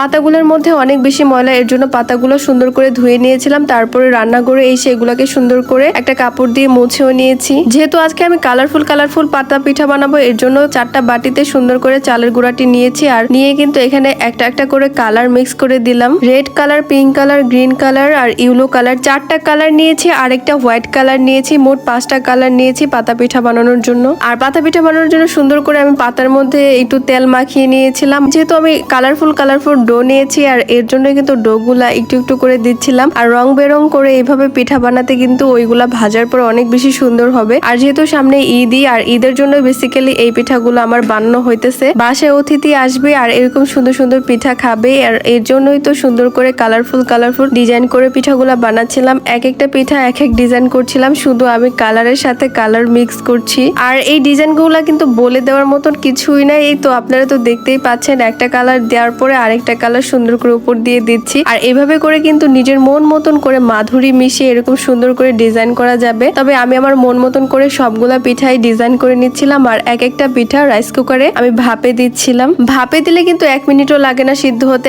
পাতাগুলোর মধ্যে অনেক বেশি ময়লা, এর জন্য পাতাগুলো সুন্দর করে ধুয়ে নিয়েছিলাম। তারপরে রান্নাঘরে এসে এগুলাকে সুন্দর করে একটা কাপড় দিয়ে মুছেও নিয়েছি। যেহেতু আজকে আমি কালারফুল পাতা পিঠা বানাবো, এর জন্য 4টা বাটিতে সুন্দর করে চালের গুঁড়াটি নিয়েছি। আর নিয়ে কিন্তু এখানে একটা একটা করে কালার মিক্স করে দিলাম। Red colour, pink colour, green colour আর ইয়েলো কালার, 4টা কালার নিয়েছি। আর একটা হোয়াইট কালার নিয়েছি। মোট 5টা কালার নিয়েছি পাতা পিঠা বানানোর জন্য। আর পাতা পিঠা বানানোর জন্য সুন্দর করে আমি পাতার মধ্যে একটু তেল মাখিয়ে নিয়েছিলাম। যেহেতু আমি কালারফুল ডো নিয়েছি, আর এর জন্য কিন্তু ডো গুলা একটু একটু করে দিচ্ছিলাম। আর রং বেরং করে এইভাবে পিঠা বানাতে কিন্তু ওইগুলা ভাজার পর অনেক বেশি সুন্দর হবে। আর যেহেতু সামনে ঈদই, আর ঈদের জন্য বেসিক্যালি এই পিঠাগুলো আমার বানানো হইতেছে। বাসায় অতিথি আসবে আর এরকম সুন্দর সুন্দর পিঠা খাবে, আর এর জন্যই তো সুন্দর করে কালারফুল ডিজাইন করে পিঠাগুলা বানাচ্ছিলাম। এক একটা পিঠা এক এক ডিজাইন করছিলাম, শুধু আমি কালারের সাথে কালার মিক্স করছি। আর এই ডিজাইন গুলা কিন্তু বলে দেওয়ার মতন কিছুই নাই। এই তো আপনারা তো দেখতেই পাচ্ছেন, একটা কালার দেওয়ার পরে আরেকটা কালার সুন্দর করে উপর দিয়ে দিচ্ছি। আর এভাবে করে কিন্তু নিজের মন মতন করে মাধুরী মিশিয়ে এরকম সুন্দর করে ডিজাইন করা যাবে। তবে আমি আমার মন মতন করে সবগুলা পিঠাই ডিজাইন করে নিচ্ছিলাম। আর এক একটা পিঠা রাইস কুকারে আমি ভাপে দিচ্ছিলাম। ভাপে দিলে কিন্তু 1 মিনিটও লাগে না সিদ্ধ হতে।